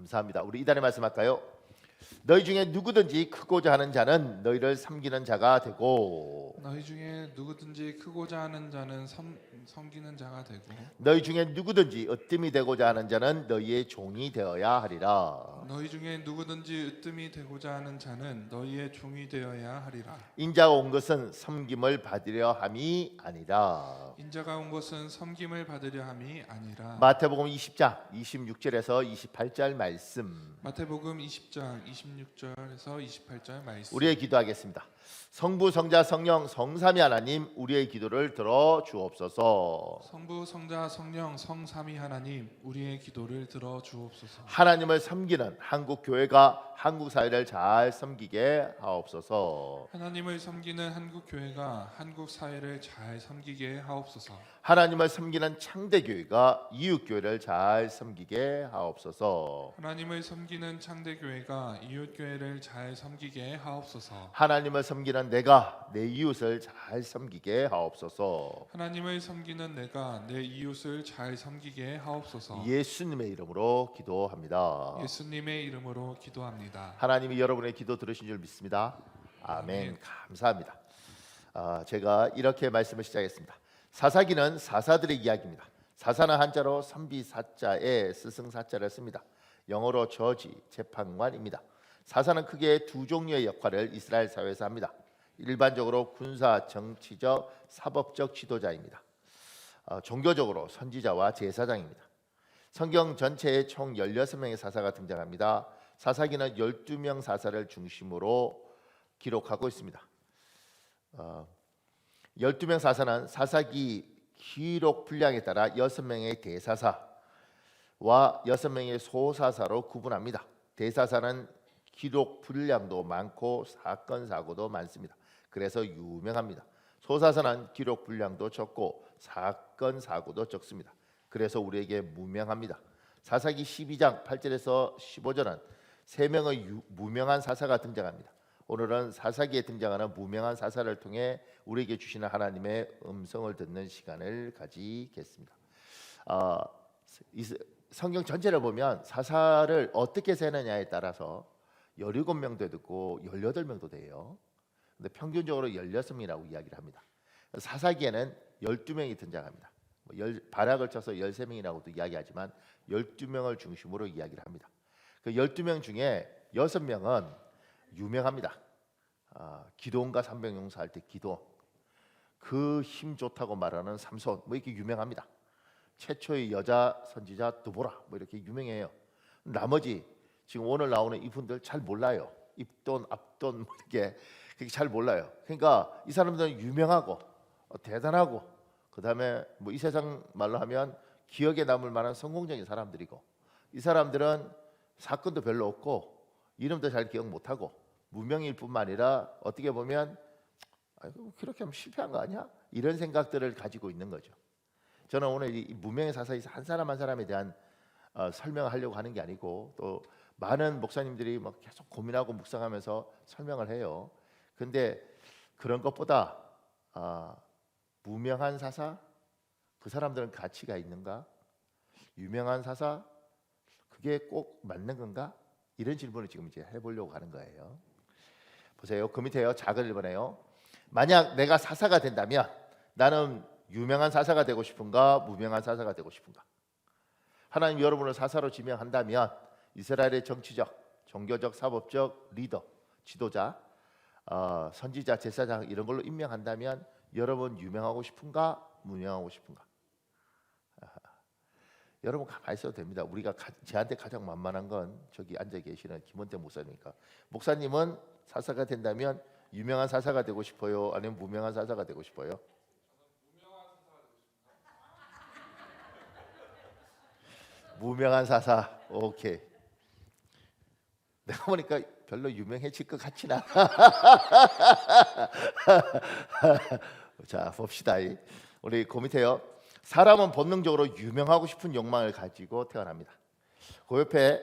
감사합니다. 우리 이단에 말씀할까요? 너희 중에 누구든지 크고자 하는 자는 너희를 섬기는 자가 되고 너희 중에 누구든지 크고자 하는 자는 섬기는 자가 되고 너희 중에 누구든지 으뜸이 되고자 하는 자는 너희의 종이 되어야 하리라. 너희 중에 누구든지 으뜸이 되고자 하는 자는 너희의 종이 되어야 하리라. 인자가 온 것은 섬김을 받으려 함이 아니라. 인자가 온 것은 섬김을 받으려 함이 아니라. 마태복음 20장 26절에서 28절 말씀. 마태복음 20장 26절에서 28절 말씀. 우리의 기도하겠습니다. 성부, 성자, 성령, 성삼위 하나님, 우리의 기도를 들어 주옵소서. 성부, 성자, 성령, 성삼위 하나님, 우리의 기도를 들어 주옵소서. 하나님을 섬기는 한국 교회가 한국 사회를 잘 섬기게 하옵소서. 하나님을 섬기는 한국 교회가 한국 사회를 잘 섬기게 하옵소서. 하나님을 섬기는 창대 교회가 이웃 교회를 잘 섬기게 하옵소서. 하나님을 섬기는 창대 교회가 이웃 교회를 잘 섬기게 하옵소서. 하나님을 섬기는 내가 내 이웃을 잘 섬기게 하옵소서. 하나님을 섬기는 내가 내 이웃을 잘 섬기게 하옵소서. 예수님의 이름으로 기도합니다. 예수님의 이름으로 기도합니다. 하나님이 여러분의 기도 들으신 줄 믿습니다. 아멘. 감사합니다. 제가 이렇게 말씀을 시작했습니다. 사사기는 사사들의 이야기입니다. 사사는 한자로 선비사자에 스승사자를 씁니다. 영어로 저지, 재판관입니다. 사사는 크게 두 종류의 역할을 이스라엘 사회에서 합니다. 일반적으로 군사, 정치적, 사법적 지도자입니다. 종교적으로 선지자와 제사장입니다. 성경 전체에 총 16명의 사사가 등장합니다. 사사기는 12명 사사를 중심으로 기록하고 있습니다. 12명 사사는 사사기 기록 분량에 따라 6명의 대사사와 6명의 소사사로 구분합니다. 대사사는 기록 분량도 많고 사건 사고도 많습니다. 그래서 유명합니다. 소사사는 기록 분량도 적고 사건 사고도 적습니다. 그래서 우리에게 무명합니다. 사사기 12장 8절에서 15절은 3명의 무명한 사사가 등장합니다. 오늘은 사사기에 등장하는 무명한 사사를 통해 우리에게 주시는 하나님의 음성을 듣는 시간을 가지겠습니다. 성경 전체를 보면 사사를 어떻게 세느냐에 따라서 17명도 되고 18명도 돼요. 근데 평균적으로 16명이라고 이야기를 합니다. 사사기에는 12명이 등장합니다. 발악을 쳐서 13명이라고도 이야기하지만 12명을 중심으로 이야기를 합니다. 그 12명 중에 6명은 유명합니다. 기도원과 산병용사할 때 기도원, 그 힘 좋다고 말하는 삼손, 뭐 이렇게 유명합니다. 최초의 여자 선지자 드보라, 뭐 이렇게 유명해요. 나머지 지금 오늘 나오는 이분들 잘 몰라요. 입돈, 앞돈 뭐 이렇게 잘 몰라요. 그러니까 이 사람들은 유명하고 대단하고 그다음에 뭐 이 세상 말로 하면 기억에 남을 만한 성공적인 사람들이고, 이 사람들은 사건도 별로 없고 이름도 잘 기억 못하고 무명일 뿐만 아니라 어떻게 보면 그렇게 하면 실패한 거 아니야? 이런 생각들을 가지고 있는 거죠. 저는 오늘 이 무명의 사사에서 한 사람 한 사람에 대한 설명을 하려고 하는 게 아니고, 또 많은 목사님들이 막 계속 고민하고 묵상하면서 설명을 해요. 근데 그런 것보다 무명한 사사, 그 사람들은 가치가 있는가? 유명한 사사, 그게 꼭 맞는 건가? 이런 질문을 지금 이제 해보려고 하는 거예요. 보세요. 그 밑에요. 작은 1번에요. 만약 내가 사사가 된다면 나는 유명한 사사가 되고 싶은가? 무명한 사사가 되고 싶은가? 하나님 여러분을 사사로 지명한다면 이스라엘의 정치적, 종교적, 사법적 리더, 지도자, 선지자, 제사장 이런 걸로 임명한다면 여러분 유명하고 싶은가? 무명하고 싶은가? 여러분 가만히 있어도 됩니다. 우리가 저한테 가장 만만한 건 저기 앉아 계시는 김원태 목사님이니까. 목사님은 사사가 된다면 유명한 사사가 되고 싶어요? 아니면 무명한 사사가 되고 싶어요? 무명한 사사. 오케이. 내가 보니까 별로 유명해질 것 같진 않아. 자, 봅시다. 우리 그 밑에요. 사람은 본능적으로 유명하고 싶은 욕망을 가지고 태어납니다. 그 옆에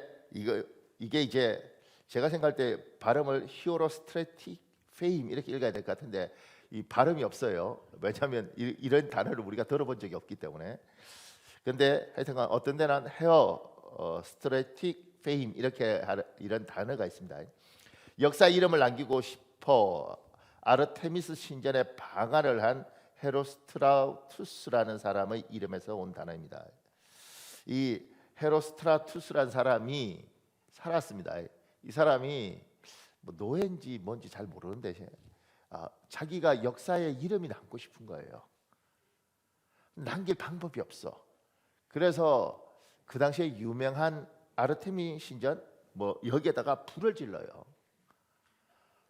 이게 이제 제가 생각할 때 발음을 히어로 스트레틱 페임 이렇게 읽어야 될 것 같은데 이 발음이 없어요. 왜냐하면 이런 단어를 우리가 들어본 적이 없기 때문에. 근데 하여튼간 어떤 데는 헤어 스트레틱 페임 이런 단어가 있습니다. 역사 이름을 남기고 싶어 아르테미스 신전에 방화를 한 헤로스트라투스라는 사람의 이름에서 온 단어입니다. 이 헤로스트라투스라는 사람이 살았습니다. 이 사람이 뭐 노예인지 뭔지 잘 모르는데 자기가 역사에 이름이 남고 싶은 거예요. 남길 방법이 없어. 그래서 그 당시에 유명한 아르테미 신전 뭐 여기에다가 불을 질러요.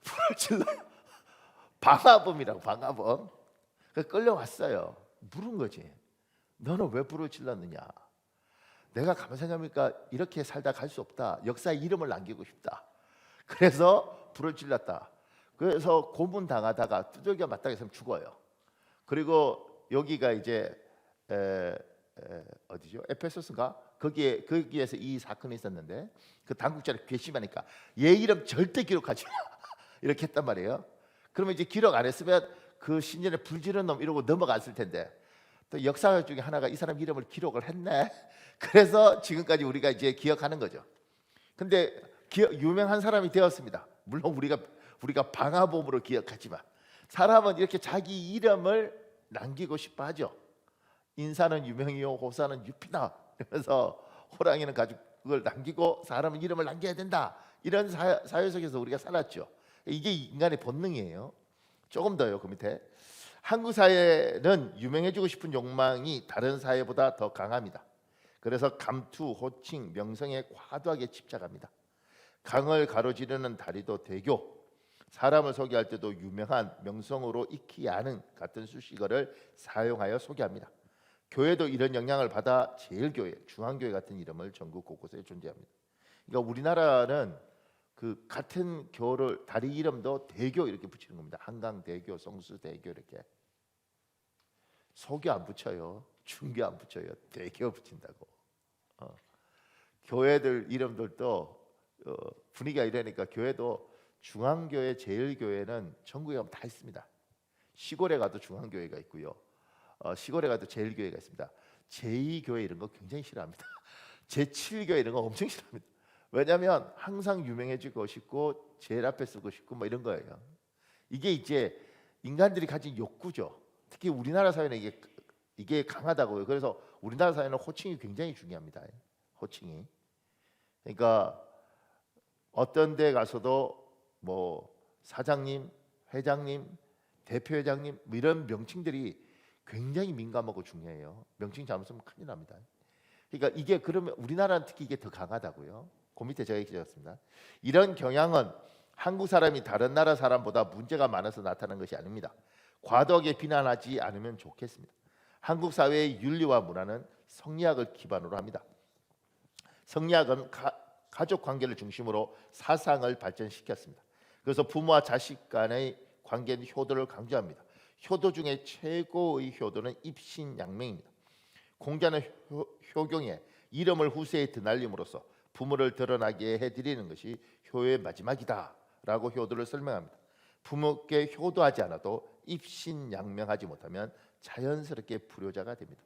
불을 질러요. 방화범이라고 방화범. 그 끌려왔어요. 물은 거지. 너는 왜 불을 질렀느냐? 내가 가만 생각하니까 이렇게 살다 갈 수 없다. 역사에 이름을 남기고 싶다. 그래서 불을 질렀다. 그래서 고문 당하다가 두들겨 맞다가 있으면 죽어요. 그리고 여기가 이제 어디죠? 에페소스인가? 거기에서 이 사건이 있었는데 그 당국자를 괘씸하니까 얘 이름 절대 기록하지 마 이렇게 했단 말이에요. 그러면 이제 기록 안 했으면 그 신전에 불지른 놈 이러고 넘어갔을 텐데 또 역사 중에 하나가 이 사람 이름을 기록을 했네. 그래서 지금까지 우리가 이제 기억하는 거죠. 근데 유명한 사람이 되었습니다. 물론 우리가 방화범으로 기억하지만 사람은 이렇게 자기 이름을 남기고 싶어 하죠. 인사는 유명이요 호사는 유피나. 그래서 호랑이는 가죽을 남기고 사람은 이름을 남겨야 된다. 이런 사회 속에서 우리가 살았죠. 이게 인간의 본능이에요. 조금 더요. 그 밑에 한국 사회는 유명해지고 싶은 욕망이 다른 사회보다 더 강합니다. 그래서 감투, 호칭, 명성에 과도하게 집착합니다. 강을 가로지르는 다리도 대교, 사람을 소개할 때도 유명한 명성으로 익히 아는 같은 수식어를 사용하여 소개합니다. 교회도 이런 영향을 받아 제일교회, 중앙교회 같은 이름을 전국 곳곳에 존재합니다. 그러니까 우리나라는 그 같은 교를 다리 이름도 대교 이렇게 붙이는 겁니다. 한강대교, 성수대교 이렇게. 소교 안 붙여요. 중교 안 붙여요. 대교 붙인다고. 교회들 이름들도 분위기가 이러니까 교회도 중앙교회, 제일교회는 전국에 가면 다 있습니다. 시골에 가도 중앙교회가 있고요. 시골에 가도 제일교회가 있습니다. 제2교회 이런 거 굉장히 싫어합니다. 제7교회 이런 거 엄청 싫어합니다. 왜냐하면 항상 유명해지고 싶고 제일 앞에 쓰고 싶고 뭐 이런 거예요. 이게 이제 인간들이 가진 욕구죠. 특히 우리나라 사회는 이게 강하다고요. 그래서 우리나라 사회는 호칭이 굉장히 중요합니다. 호칭이. 그러니까 어떤 데 가서도 뭐 사장님, 회장님, 대표회장님 뭐 이런 명칭들이 굉장히 민감하고 중요해요. 명칭 잘못 쓰면 큰일 납니다. 그러니까 이게 그러면 우리나라는 특히 이게 더 강하다고요. 그 밑에 제가 얘기했습니다. 이런 경향은 한국 사람이 다른 나라 사람보다 문제가 많아서 나타난 것이 아닙니다. 과도하게 비난하지 않으면 좋겠습니다. 한국 사회의 윤리와 문화는 성리학을 기반으로 합니다. 성리학은 가족 관계를 중심으로 사상을 발전시켰습니다. 그래서 부모와 자식 간의 관계는 효도를 강조합니다. 효도 중에 최고의 효도는 입신양명입니다. 공자는 효경에 이름을 후세에 드날림으로써 부모를 드러나게 해드리는 것이 효의 마지막이다라고 효도를 설명합니다. 부모께 효도하지 않아도 입신양명하지 못하면 자연스럽게 불효자가 됩니다.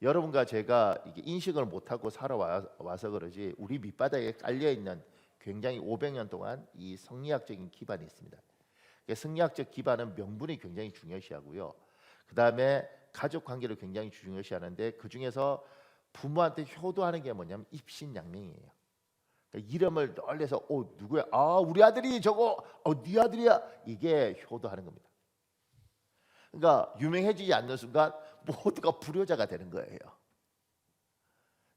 여러분과 제가 이게 인식을 못하고 살아와서 그러지 우리 밑바닥에 깔려있는 굉장히 500년 동안 이 성리학적인 기반이 있습니다. 성리학적 기반은 명분이 굉장히 중요시하고요. 그 다음에 가족 관계를 굉장히 중요시하는데 그 중에서 부모한테 효도하는 게 뭐냐면 입신양명이에요. 그러니까 이름을 널려서 누구야? 우리 아들이 저거 네 아들이야. 이게 효도하는 겁니다. 그러니까 유명해지지 않는 순간 모두가 불효자가 되는 거예요.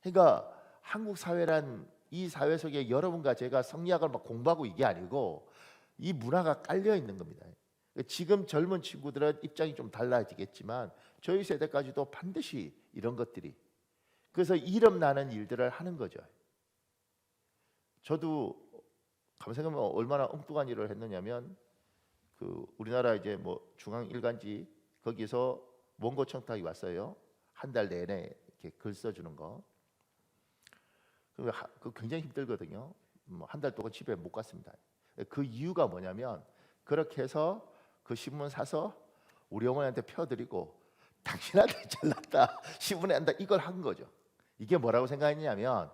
그러니까 한국 사회란 이 사회 속에 여러분과 제가 성리학을 막 공부하고 이게 아니고 이 문화가 깔려 있는 겁니다. 지금 젊은 친구들은 입장이 좀 달라지겠지만 저희 세대까지도 반드시 이런 것들이 그래서 이름 나는 일들을 하는 거죠. 저도 가만 생각하면 얼마나 엉뚱한 일을 했느냐면 그 우리나라 이제 뭐 중앙 일간지 거기서 원고 청탁이 왔어요. 한 달 내내 이렇게 글 써주는 거. 그 굉장히 힘들거든요. 한 달 동안 집에 못 갔습니다. 그 이유가 뭐냐면 그렇게 해서 그 신문 사서 우리 어머니한테 펴드리고 당신한테 잘났다 신문에 한다 이걸 한 거죠. 이게 뭐라고 생각했냐면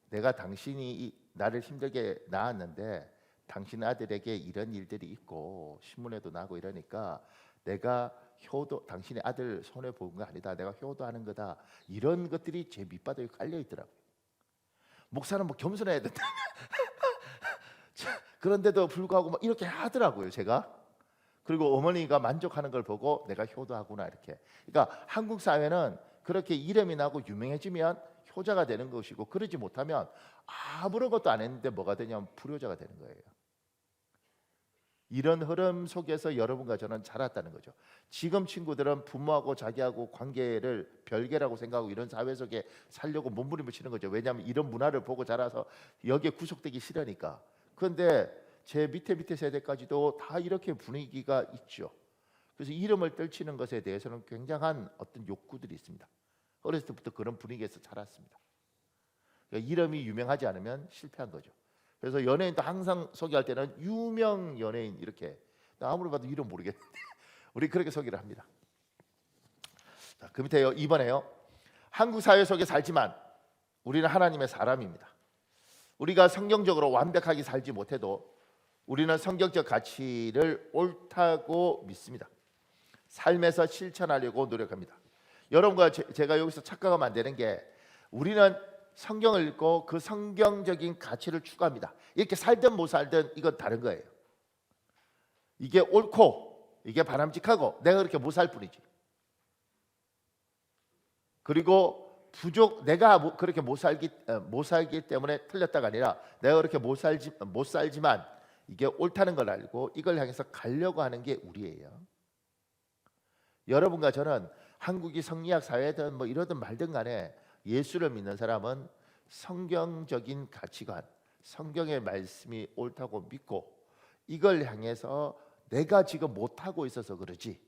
내가 당신이 나를 힘들게 낳았는데 당신 아들에게 이런 일들이 있고 신문에도 나고 이러니까 내가 당신의 아들 손해 본 거 아니다. 내가 효도하는 거다. 이런 것들이 제 밑바닥에 깔려 있더라고요. 목사는 뭐 겸손해야 된다. 그런데도 불구하고 막 이렇게 하더라고요, 제가. 그리고 어머니가 만족하는 걸 보고 내가 효도하구나 이렇게. 그러니까 한국 사회는 그렇게 이름이 나고 유명해지면 효자가 되는 것이고, 그러지 못하면 아무런 것도 안 했는데 뭐가 되냐면 불효자가 되는 거예요. 이런 흐름 속에서 여러분과 저는 자랐다는 거죠. 지금 친구들은 부모하고 자기하고 관계를 별개라고 생각하고 이런 사회 속에 살려고 몸부림을 치는 거죠. 왜냐하면 이런 문화를 보고 자라서 여기에 구속되기 싫으니까. 그런데 제 밑에 세대까지도 다 이렇게 분위기가 있죠. 그래서 이름을 떨치는 것에 대해서는 굉장한 어떤 욕구들이 있습니다. 어렸을 때부터 그런 분위기에서 자랐습니다. 그러니까 이름이 유명하지 않으면 실패한 거죠. 그래서 연예인도 항상 소개할 때는 유명 연예인 이렇게, 아무리 봐도 이름 모르겠는데 우리 그렇게 소개를 합니다. 자, 그 밑에요. 2번에요. 한국 사회 속에 살지만 우리는 하나님의 사람입니다. 우리가 성경적으로 완벽하게 살지 못해도 우리는 성경적 가치를 옳다고 믿습니다. 삶에서 실천하려고 노력합니다. 여러분과 제가 여기서 착각하면 안 되는 게, 우리는 성경을 읽고 그 성경적인 가치를 추구합니다. 이렇게 살든 못 살든 이건 다른 거예요. 이게 옳고 이게 바람직하고 내가 그렇게 못 살 뿐이지. 그리고 내가 그렇게 못 살기 때문에 틀렸다가 아니라 내가 그렇게 못 살지만 이게 옳다는 걸 알고 이걸 향해서 가려고 하는 게 우리예요. 여러분과 저는 한국이 성리학 사회든 뭐 이러든 말든 간에 예수를 믿는 사람은 성경적인 가치관, 성경의 말씀이 옳다고 믿고 이걸 향해서 내가 지금 못하고 있어서 그러지,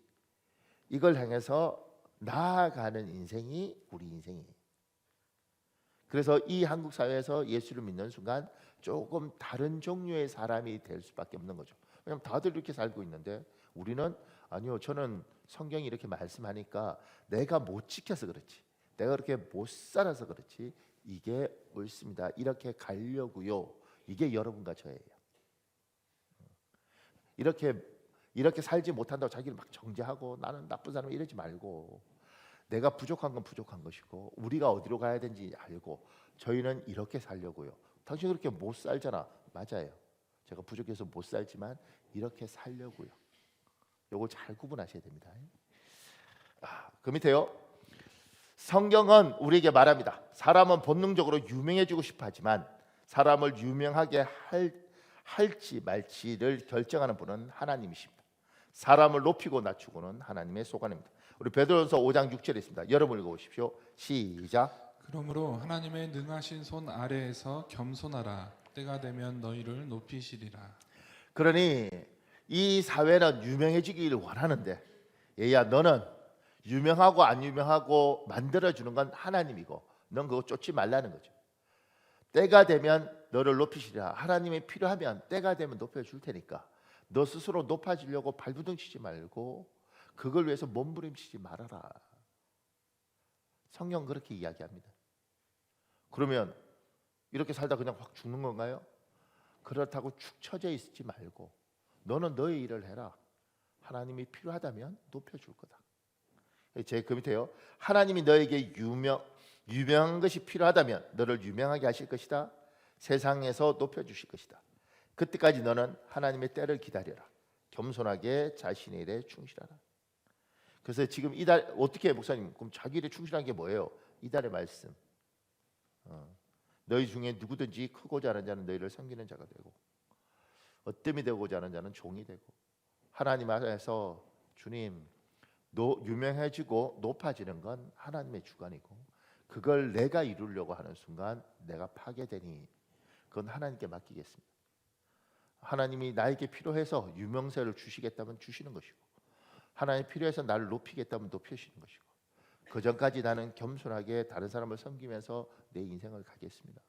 이걸 향해서 나아가는 인생이 우리 인생이에요. 그래서 이 한국 사회에서 예수를 믿는 순간 조금 다른 종류의 사람이 될 수밖에 없는 거죠. 왜냐하면 다들 이렇게 살고 있는데 우리는 아니요, 저는 성경이 이렇게 말씀하니까 내가 못 지켜서 그렇지, 내가 그렇게 못 살아서 그렇지, 이게 옳습니다. 이렇게 가려고요. 이게 여러분과 저예요. 이렇게 살지 못한다고 자기를 막 정죄하고 나는 나쁜 사람 이러지 말고, 내가 부족한 건 부족한 것이고 우리가 어디로 가야 되는지 알고 저희는 이렇게 살려고요. 당신 그렇게 못 살잖아. 맞아요. 제가 부족해서 못 살지만 이렇게 살려고요. 요걸 잘 구분하셔야 됩니다. 그 밑에요. 성경은 우리에게 말합니다. 사람은 본능적으로 유명해지고 싶어 하지만 사람을 유명하게 할지 말지를 결정하는 분은 하나님이십니다. 사람을 높이고 낮추고는 하나님의 소관입니다. 우리 베드로전서 5장 6절에 있습니다. 여러분 읽어보십시오. 시작. 그러므로 하나님의 능하신 손 아래에서 겸손하라. 때가 되면 너희를 높이시리라. 그러니 이 사회는 유명해지기를 원하는데, 얘야 너는 유명하고 안 유명하고 만들어주는 건 하나님이고 넌 그거 쫓지 말라는 거죠. 때가 되면 너를 높이시리라. 하나님이 필요하면 때가 되면 높여줄 테니까 너 스스로 높아지려고 발부둥 치지 말고 그걸 위해서 몸부림치지 말아라. 성경 그렇게 이야기합니다. 그러면 이렇게 살다 그냥 확 죽는 건가요? 그렇다고 축 처져 있지 말고 너는 너의 일을 해라. 하나님이 필요하다면 높여줄 거다. 제 그 밑에요. 하나님이 너에게 유명한 것이 필요하다면 너를 유명하게 하실 것이다. 세상에서 높여주실 것이다. 그때까지 너는 하나님의 때를 기다려라. 겸손하게 자신의 일에 충실하라. 그래서 지금 이달 어떻게 목사님, 그럼 자기 일에 충실한 게 뭐예요? 이달의 말씀. 너희 중에 누구든지 크고자 하는 자는 너희를 섬기는 자가 되고 어뜸이 되고자 하는 자는 종이 되고, 하나님 안에서 주님 유명해지고 높아지는 건 하나님의 주관이고 그걸 내가 이루려고 하는 순간 내가 파괴되니 그건 하나님께 맡기겠습니다. 하나님이 나에게 필요해서 유명세를 주시겠다면 주시는 것이고, 하나님 필요해서 나를 높이겠다면 높이시는 것이고, 그 전까지 나는 겸손하게 다른 사람을 섬기면서 내 인생을 가겠습니다.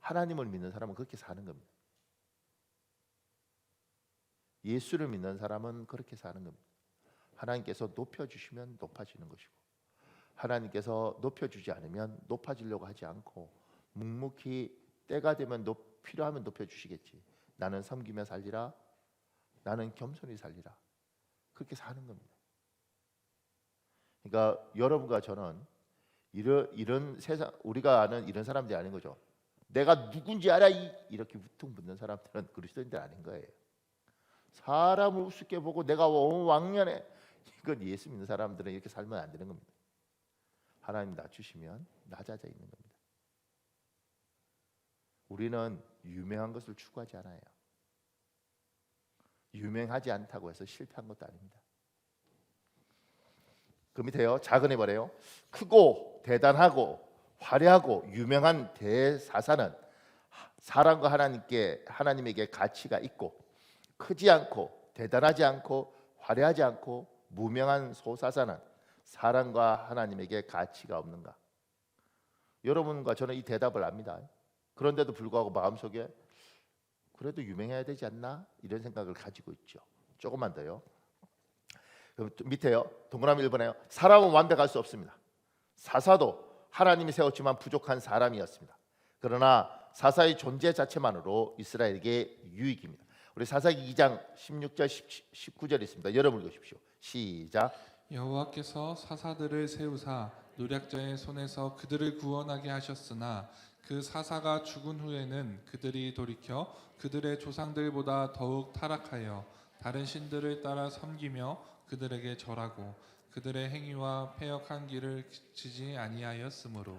하나님을 믿는 사람은 그렇게 사는 겁니다. 예수를 믿는 사람은 그렇게 사는 겁니다. 하나님께서 높여주시면 높아지는 것이고 하나님께서 높여주지 않으면 높아지려고 하지 않고 묵묵히 때가 되면 필요하면 높여주시겠지. 나는 섬기며 살리라. 나는 겸손히 살리라. 그렇게 사는 겁니다. 그러니까 여러분과 저는 이런 세상, 우리가 아는 이런 사람들이 아닌 거죠. 내가 누군지 알아 이렇게 우퉁붙는 사람들은 그리스도인들 아닌 거예요. 사람을 우습게 보고 내가 왕년에, 이건 예수 믿는 사람들은 이렇게 살면 안 되는 겁니다. 하나님 낮추시면 낮아져 있는 겁니다. 우리는 유명한 것을 추구하지 않아요. 유명하지 않다고 해서 실패한 것도 아닙니다. 그 밑에요. 작은 해버려요. 크고 대단하고 화려하고 유명한 대사사는 사람과 하나님에게 가치가 있고, 크지 않고 대단하지 않고 화려하지 않고 무명한 소사사는 사람과 하나님에게 가치가 없는가? 여러분과 저는 이 대답을 압니다. 그런데도 불구하고 마음속에 그래도 유명해야 되지 않나? 이런 생각을 가지고 있죠. 조금만 더요. 그럼 밑에요. 동그라미 1번에요. 사람은 완벽할 수 없습니다. 사사도 하나님이 세웠지만 부족한 사람이었습니다. 그러나 사사의 존재 자체만으로 이스라엘에게 유익입니다. 우리 사사기 2장 16절 19절 있습니다. 여러분 읽으십시오. 시작. 여호와께서 사사들을 세우사 노략자의 손에서 그들을 구원하게 하셨으나 그 사사가 죽은 후에는 그들이 돌이켜 그들의 조상들보다 더욱 타락하여 다른 신들을 따라 섬기며 그들에게 절하고 그들의 행위와 패역한 길을 그치지 아니하였으므로.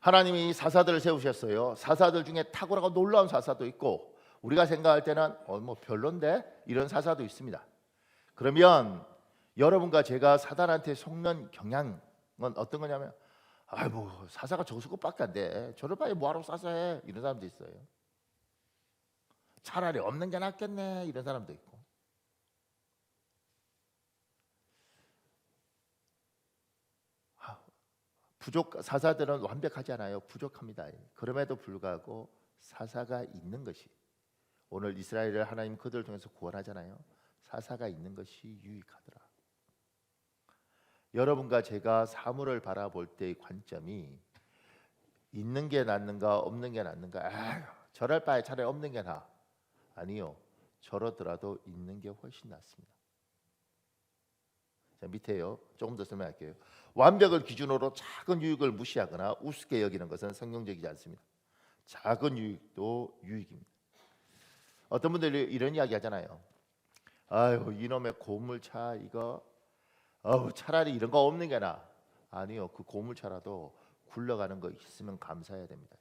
하나님이 사사들을 세우셨어요. 사사들 중에 탁월하고 놀라운 사사도 있고, 우리가 생각할 때는 뭐 별론데 이런 사사도 있습니다. 그러면 여러분과 제가 사단한테 속는 경향은 어떤 거냐면, 아이고 사사가 저수급밖에 안 돼. 저를 빨리 뭐하러 사사해. 이런 사람도 있어요. 차라리 없는 게 낫겠네. 이런 사람도 있고. 사사들은 완벽하지 않아요. 부족합니다. 그럼에도 불구하고 사사가 있는 것이, 오늘 이스라엘을 하나님 그들을 통해서 구원하잖아요. 사사가 있는 것이 유익하더라. 여러분과 제가 사물을 바라볼 때의 관점이 있는 게 낫는가 없는 게 낫는가? 저럴 바에 차라리 없는 게 나아. 아니요. 저러더라도 있는 게 훨씬 낫습니다. 자, 밑에요. 조금 더 설명할게요. 완벽을 기준으로 작은 유익을 무시하거나 우습게 여기는 것은 성경적이지 않습니다. 작은 유익도 유익입니다. 어떤 분들이 이런 이야기 하잖아요. 아유 이놈의 고물차 이거 차라리 이런 거 없는 게 나아. 아니요. 그 고물차라도 굴러가는 거 있으면 감사해야 됩니다.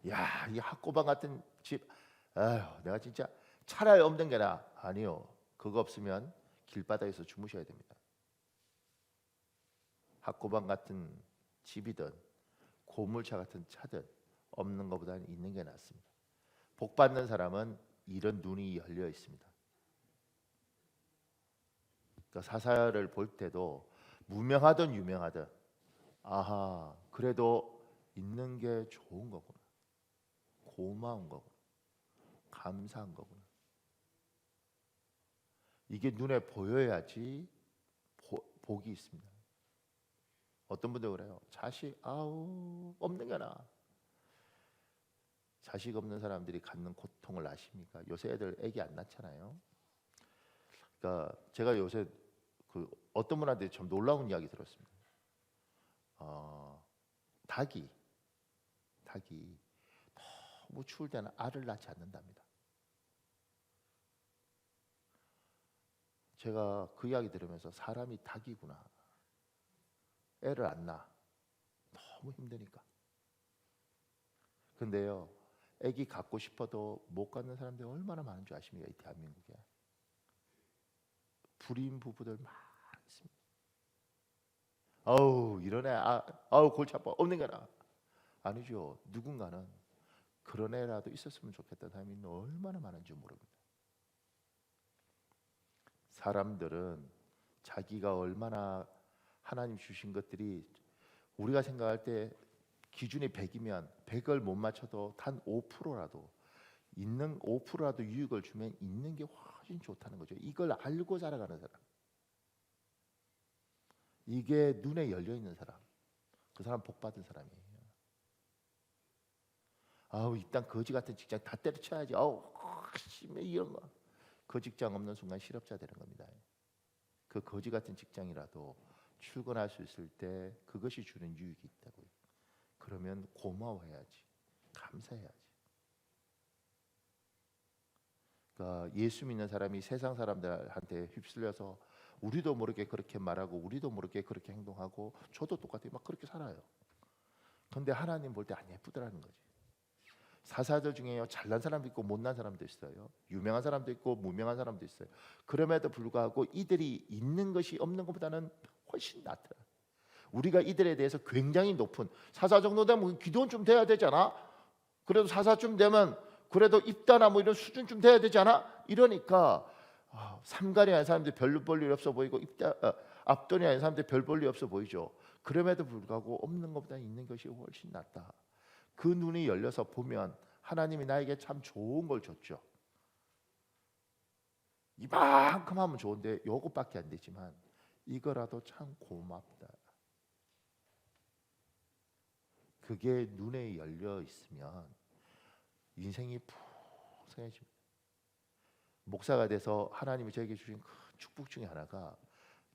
야, 이 학고방 같은 집, 아유 내가 진짜 차라리 없는 게 나아. 아니요. 그거 없으면 길바닥에서 주무셔야 됩니다. 학고방 같은 집이든 고물차 같은 차든 없는 것보다는 있는 게 낫습니다. 복 받는 사람은 이런 눈이 열려 있습니다. 그러니까 사사를 볼 때도 무명하든 유명하든 아하 그래도 있는 게 좋은 거구나, 고마운 거구나, 감사한 거구나. 이게 눈에 보여야지 복이 있습니다. 어떤 분들 그래요. 자식 없는 게 나아. 자식 없는 사람들이 갖는 고통을 아십니까? 요새 애기 안 낳잖아요. 그러니까 제가 요새 그 어떤 분한테 좀 놀라운 이야기 들었습니다. 닭이 너무 추울 때는 알을 낳지 않는답니다. 제가 그 이야기 들으면서 사람이 닭이구나. 애를 안 낳아. 너무 힘드니까. 근데요, 애기 갖고 싶어도 못 갖는 사람들이 얼마나 많은 줄 아십니까? 이 대한민국에. 불임 부부들 많이 있습니다. 이런 애, 골치 아파. 없는 거나. 아니죠. 누군가는 그런 애라도 있었으면 좋겠다는 사람이 얼마나 많은지 모릅니다. 사람들은 자기가 얼마나 하나님 주신 것들이 우리가 생각할 때 기준이 100이면 100을 못 맞춰도 단 5%라도 있는 5%라도 유익을 주면 있는 게 훨씬 좋다는 거죠. 이걸 알고 살아가는 사람, 이게 눈에 열려 있는 사람, 그 사람 복 받은 사람이에요. 아우 이 땅 거지 같은 직장 다 때려쳐야지. 아우 심해 이런 거. 그 직장 없는 순간 실업자 되는 겁니다. 그 거지 같은 직장이라도 출근할 수 있을 때 그것이 주는 유익이 있다고요. 그러면 고마워해야지, 감사해야지. 그러니까 예수 믿는 사람이 세상 사람들한테 휩쓸려서 우리도 모르게 그렇게 말하고 우리도 모르게 그렇게 행동하고 저도 똑같이 막 그렇게 살아요. 근데 하나님 볼 때 안 예쁘더라는 거지. 사사들 중에요 잘난 사람도 있고 못난 사람도 있어요. 유명한 사람도 있고 무명한 사람도 있어요. 그럼에도 불구하고 이들이 있는 것이 없는 것보다는 훨씬 낫더라. 우리가 이들에 대해서 굉장히 높은 사사 정도 되면 기도원 좀 돼야 되잖아. 그래도 사사쯤 되면 그래도 입다나 뭐 이런 수준쯤 돼야 되잖아. 이러니까 삼가리 아닌 사람들 별로 볼 일 없어 보이고 앞돈이 아닌 사람들 별 볼 일 없어 보이죠. 그럼에도 불구하고 없는 것보다 있는 것이 훨씬 낫다. 그 눈이 열려서 보면 하나님이 나에게 참 좋은 걸 줬죠. 이만큼 하면 좋은데 요것밖에 안 되지만 이거라도 참 고맙다. 그게 눈에 열려 있으면 인생이 풍성해집니다. 목사가 돼서 하나님이 저에게 주신 큰 축복 중에 하나가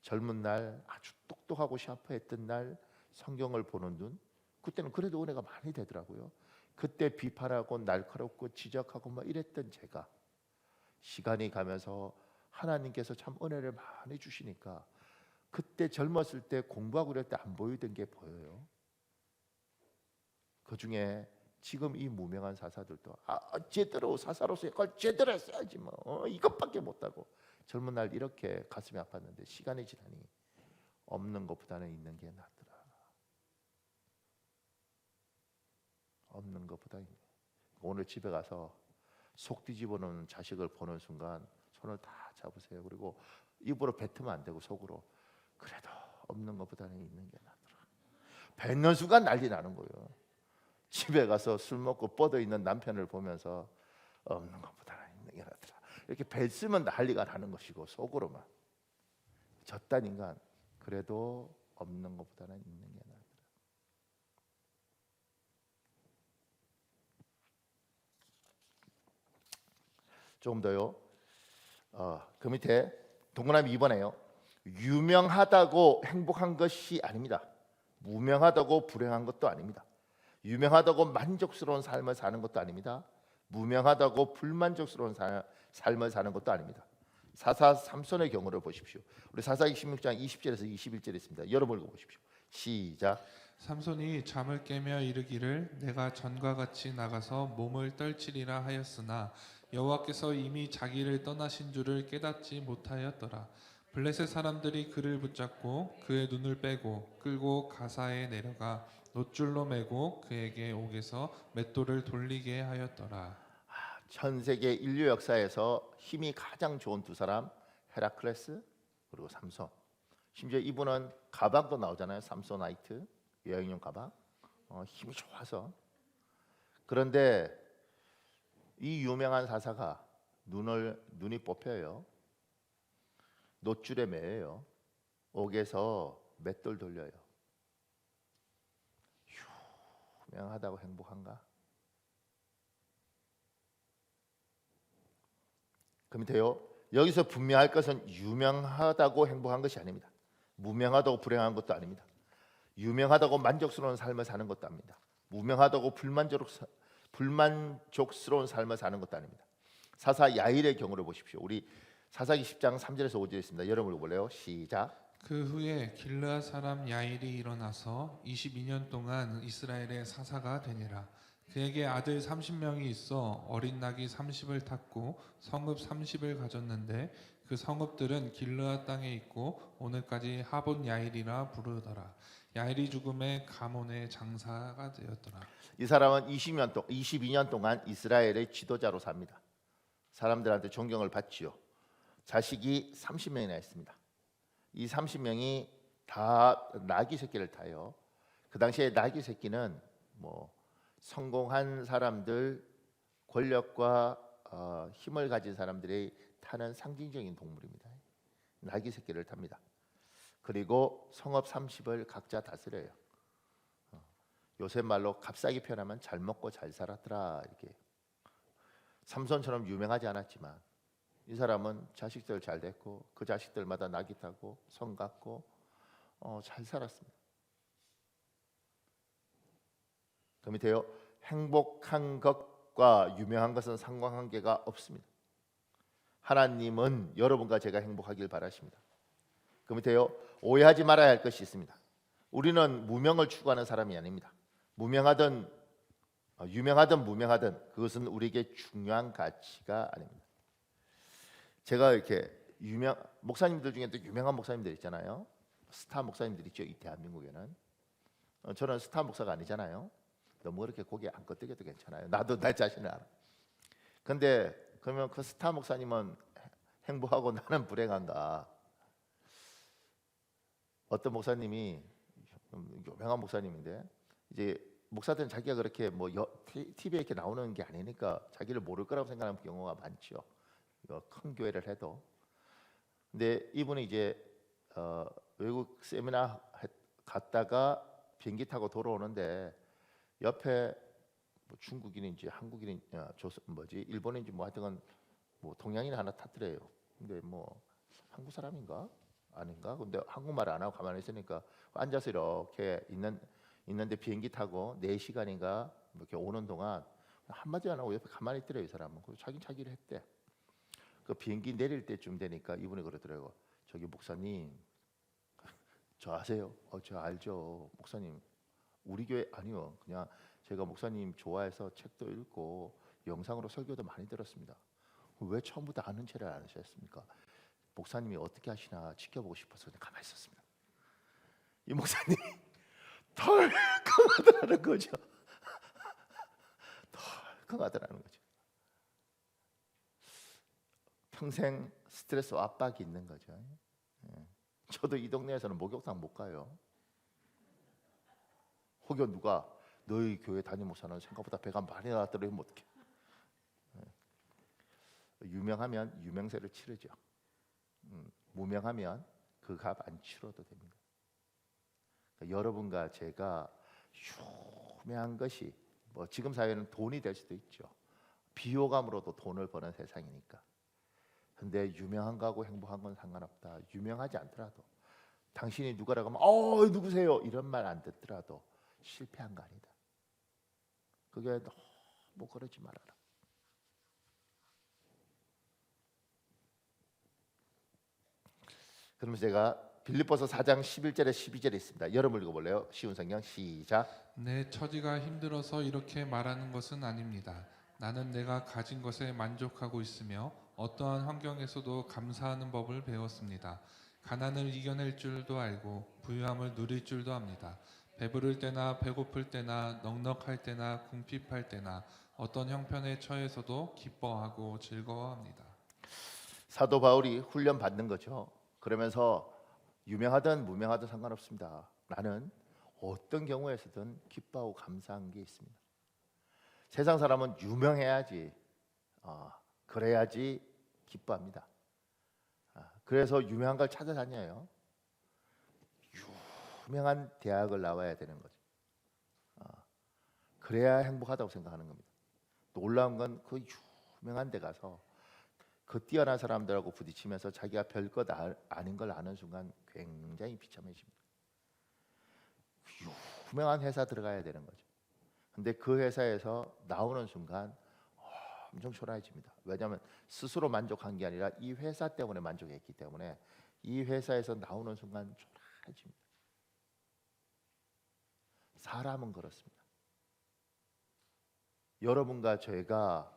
젊은 날 아주 똑똑하고 샤프했던 날 성경을 보는 눈, 그때는 그래도 은혜가 많이 되더라고요. 그때 비판하고 날카롭고 지적하고 막 이랬던 제가 시간이 가면서 하나님께서 참 은혜를 많이 주시니까 그때 젊었을 때 공부하고 그럴 때 안 보이던 게 보여요. 그 중에 지금 이 무명한 사사들도 제대로 사사로서 역할 제대로 했어야지 뭐 이것밖에 못하고 젊은 날 이렇게 가슴이 아팠는데 시간이 지나니 없는 것보다는 있는 게 낫더라. 없는 것보다 있는. 오늘 집에 가서 속 뒤집어놓은 자식을 보는 순간 손을 다 잡으세요. 그리고 입으로 뱉으면 안 되고 속으로 그래도 없는 것보다는 있는 게 낫더라. 뱉는 순간 난리 나는 거예요. 집에 가서 술 먹고 뻗어 있는 남편을 보면서 없는 것보다는 있는 게 낫더라. 이렇게 뱉으면 난리가 나는 것이고 속으로만 저딴 인간 그래도 없는 것보다는 있는 게 낫더라. 조금 더요. 그 밑에 동그라미 2번에요. 유명하다고 행복한 것이 아닙니다. 무명하다고 불행한 것도 아닙니다. 유명하다고 만족스러운 삶을 사는 것도 아닙니다. 무명하다고 불만족스러운 삶을 사는 것도 아닙니다. 사사 삼손의 경우를 보십시오. 우리 사사기 16장 20절에서 21절에 있습니다. 여러분 읽어보십시오. 시작. 삼손이 잠을 깨며 이르기를 내가 전과 같이 나가서 몸을 떨치리라 하였으나 여호와께서 이미 자기를 떠나신 줄을 깨닫지 못하였더라. 블레셋 사람들이 그를 붙잡고 그의 눈을 빼고 끌고 가사에 내려가 놋줄로 매고 그에게 옥에서 맷돌을 돌리게 하였더라. 전 세계 인류 역사에서 힘이 가장 좋은 두 사람 헤라클레스 그리고 삼손. 심지어 이분은 가방도 나오잖아요. 삼소나이트 여행용 가방. 힘이 좋아서. 그런데 이 유명한 사사가 눈이 뽑혀요. 놋줄에 매여요. 옥에서 맷돌 돌려요. 유명하다고 행복한가? 그 밑에요. 여기서 분명할 것은 유명하다고 행복한 것이 아닙니다. 무명하다고 불행한 것도 아닙니다. 유명하다고 만족스러운 삶을 사는 것도 아닙니다. 무명하다고 불만족스러운 삶을 사는 것도 아닙니다. 사사 야일의 경우를 보십시오. 우리 사사기 10장 3절에서 5절에 있습니다. 여러분 읽어볼래요? 시작. 그 후에 길르앗 사람 야일이 일어나서 22년 동안 이스라엘의 사사가 되니라. 그에게 아들 30명이 있어 어린 낙이 30을 탔고 성읍 30을 가졌는데 그 성읍들은 길르앗 땅에 있고 오늘까지 하본 야일이라 부르더라. 야일이 죽음에 가몬의 장사가 되었더라. 이 사람은 22년 동안 이스라엘의 지도자로 삽니다. 사람들한테 존경을 받지요. 자식이 30명이나 있습니다. 이 30명이 다 나귀 새끼를 타요. 그 당시에 나귀 새끼는 성공한 사람들, 권력과 힘을 가진 사람들이 타는 상징적인 동물입니다. 나귀 새끼를 탑니다. 그리고 성읍 30을 각자 다스려요. 요새 말로 값싸게 표현하면 잘 먹고 잘 살았더라 이렇게. 삼손처럼 유명하지 않았지만 이 사람은 자식들 잘 됐고 그 자식들마다 낙이 타고 성 갖고 잘 살았습니다. 그 밑에요. 행복한 것과 유명한 것은 상관관계가 없습니다. 하나님은 여러분과 제가 행복하길 바라십니다. 그 밑에요. 오해하지 말아야 할 것이 있습니다. 우리는 무명을 추구하는 사람이 아닙니다. 유명하든 무명하든 그것은 우리에게 중요한 가치가 아닙니다. 제가 이렇게 목사님들 중에도 유명한 목사님들 있잖아요. 스타 목사님들 있죠. 이 대한민국에는. 저는 스타 목사가 아니잖아요. 너무 그렇게 고개 안 끄덕여도 괜찮아요. 나도 날 자신을 알아. 근데 그러면 그 스타 목사님은 행복하고 나는 불행한가? 어떤 목사님이 유명한 목사님인데 이제 목사들은 자기가 그렇게 뭐 TV에 이렇게 나오는 게 아니니까 자기를 모를 거라고 생각하는 경우가 많죠. 큰 교회를 해도. 근데 이분이 이제 외국 세미나 갔다가 비행기 타고 돌아오는데 옆에 뭐 중국인인지 한국인인지 일본인지 뭐 하여튼 뭐 동양인 하나 탔더래요. 근데 뭐 한국 사람인가 아닌가? 근데 한국말 안 하고 가만히 있으니까 앉아서 이렇게 있는데 비행기 타고 4시간인가 이렇게 오는 동안 한마디 안 하고 옆에 가만히 있더래요. 이 사람은. 그래서 자기를 했대. 그 비행기 내릴 때쯤 되니까 이분이 그러더라고. 저기 목사님 저 아세요? 저 알죠. 목사님 우리 교회 아니요. 그냥 제가 목사님 좋아해서 책도 읽고 영상으로 설교도 많이 들었습니다. 왜 처음부터 아는 체를 안 하셨습니까? 목사님이 어떻게 하시나 지켜보고 싶어서 그냥 가만히 있었습니다. 이 목사님 덜컹하더라는 거죠. 덜컹하더라는 거죠. 평생 스트레스와 압박이 있는 거죠. 저도 이 동네에서는 목욕탕 못 가요. 혹여 누가 너희 교회 담임 목사는 생각보다 배가 많이 나왔더라 이러면 어떡해. 유명하면 유명세를 치르죠. 무명하면 그 값 안 치러도 됩니다. 그러니까 여러분과 제가 유명한 것이 뭐 지금 사회는 돈이 될 수도 있죠. 비호감으로도 돈을 버는 세상이니까. 근데 유명한 거하고 행복한 건 상관없다. 유명하지 않더라도 당신이 누구라고 하면 누구세요? 이런 말 안 듣더라도 실패한 거 아니다. 그게 너무 그러지 말아라. 그러면 제가 빌립보서 4장 11절에 12절에 있습니다. 여러분 읽어볼래요? 쉬운 성경 시작. 내 처지가 힘들어서 이렇게 말하는 것은 아닙니다. 나는 내가 가진 것에 만족하고 있으며 어떠한 환경에서도 감사하는 법을 배웠습니다. 가난을 이겨낼 줄도 알고 부유함을 누릴 줄도 압니다. 배부를 때나 배고플 때나 넉넉할 때나 궁핍할 때나 어떤 형편에 처해서도 기뻐하고 즐거워합니다. 사도 바울이 훈련 받는 거죠. 그러면서 유명하든 무명하든 상관없습니다. 나는 어떤 경우에서든 기뻐하고 감사한 게 있습니다. 세상 사람은 유명해야지, 그래야지 기뻐합니다. 그래서 유명한 걸 찾아다녀요. 유명한 대학을 나와야 되는 거죠. 그래야 행복하다고 생각하는 겁니다. 놀라운 건 그 유명한 데 가서 그 뛰어난 사람들하고 부딪히면서 자기가 별것 아닌 걸 아는 순간 굉장히 비참해집니다. 유명한 회사 들어가야 되는 거죠. 근데 그 회사에서 나오는 순간 엄청 초라해집니다. 왜냐하면 스스로 만족한 게 아니라 이 회사 때문에 만족했기 때문에 이 회사에서 나오는 순간 초라해집니다. 사람은 그렇습니다. 여러분과 저희가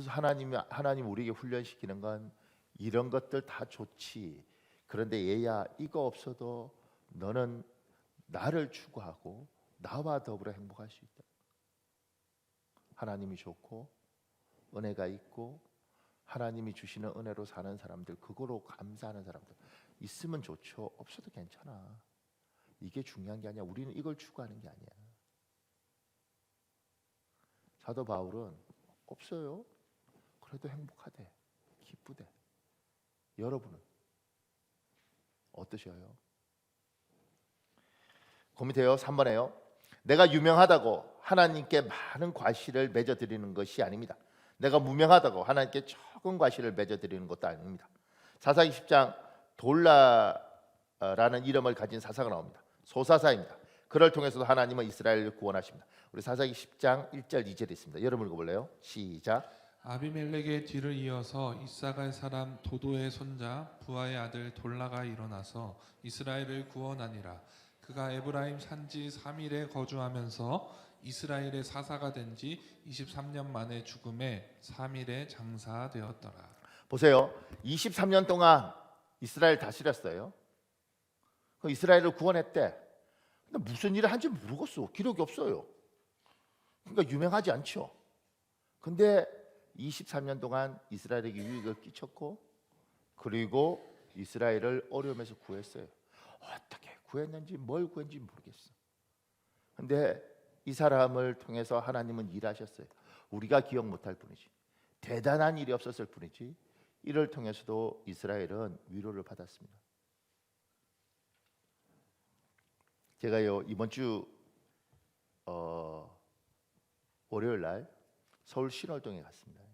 하나님 우리에게 훈련시키는 건 이런 것들 다 좋지. 그런데 얘야 이거 없어도 너는 나를 추구하고 나와 더불어 행복할 수 있다. 하나님이 좋고 은혜가 있고 하나님이 주시는 은혜로 사는 사람들, 그거로 감사하는 사람들 있으면 좋죠. 없어도 괜찮아. 이게 중요한 게 아니야. 우리는 이걸 추구하는 게 아니야. 사도 바울은 없어요. 그래도 행복하대. 기쁘대. 여러분은 어떠셔요? 고민돼요. 3번에요. 내가 유명하다고 하나님께 많은 과실을 맺어 드리는 것이 아닙니다. 내가 무명하다고 하나님께 적은 과실을 맺어 드리는 것도 아닙니다. 사사기 10장 돌라라는 이름을 가진 사사가 나옵니다. 소사사입니다. 그를 통해서도 하나님은 이스라엘을 구원하십니다. 우리 사사기 10장 1절 2절이 있습니다. 여러분 읽어볼래요? 시작. 아비멜렉의 뒤를 이어서 이사갈 사람 도도의 손자 부하의 아들 돌라가 일어나서 이스라엘을 구원하니라. 그가 에브라임 산지 3일에 거주하면서 이스라엘의 사사가 된 지 23년 만에 죽음에 3일에 장사되었더라. 보세요. 23년 동안 이스라엘 다스렸어요. 그 이스라엘을 구원했대. 근데 무슨 일을 한지 모르겠어. 기록이 없어요. 그러니까 유명하지 않죠. 근데 23년 동안 이스라엘에게 유익을 끼쳤고, 그리고 이스라엘을 어려움에서 구했어요. 어떻게 구했는지 뭘 구했는지 모르겠어. 근데 이 사람을 통해서 하나님은 일하셨어요. 우리가 기억 못할 뿐이지, 대단한 일이 없었을 뿐이지, 이를 통해서도 이스라엘은 위로를 받았습니다. 제가요 이번 주 월요일 날 서울 신월동에 갔습니다.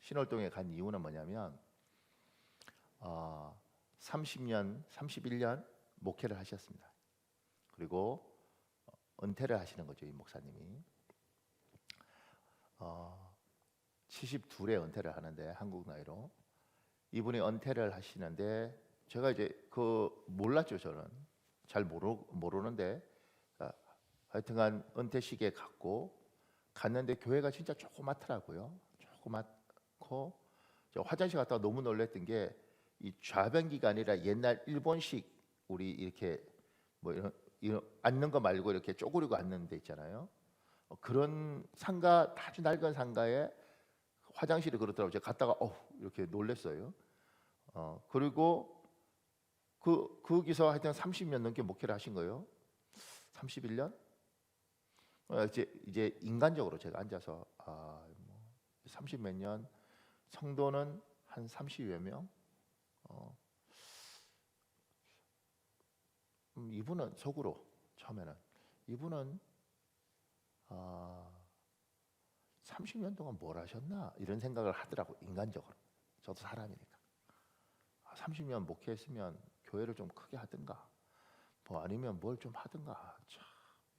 신월동에 간 이유는 뭐냐면 30년, 31년 목회를 하셨습니다. 그리고 은퇴를 하시는 거죠, 이 목사님이. 72에 은퇴를 하는데, 한국 나이로. 이분이 은퇴를 하시는데 제가 이제 몰랐죠. 저는 잘 모르는데 하여튼간 은퇴식에 갔는데 교회가 진짜 조그맣더라고요. 조그맣고, 저 화장실 갔다가 너무 놀랐던 게, 이 좌변기가 아니라 옛날 일본식, 우리 이렇게 뭐 이런 앉는 거 말고 이렇게 쪼그리고 앉는 데 있잖아요. 그런 상가, 아주 낡은 상가에 화장실이 그렇더라고요. 제가 갔다가 이렇게 놀랐어요. 그리고 거기서 하여튼 30년 넘게 목회를 하신 거예요. 31년? 이제 인간적으로 제가 앉아서 30몇 년, 성도는 한 30여 명. 이분은 속으로 처음에는 이분은 30년 동안 뭘 하셨나 이런 생각을 하더라고. 인간적으로 저도 사람이니까 30년 목회했으면 교회를 좀 크게 하든가, 뭐 아니면 뭘 좀 하든가. 참,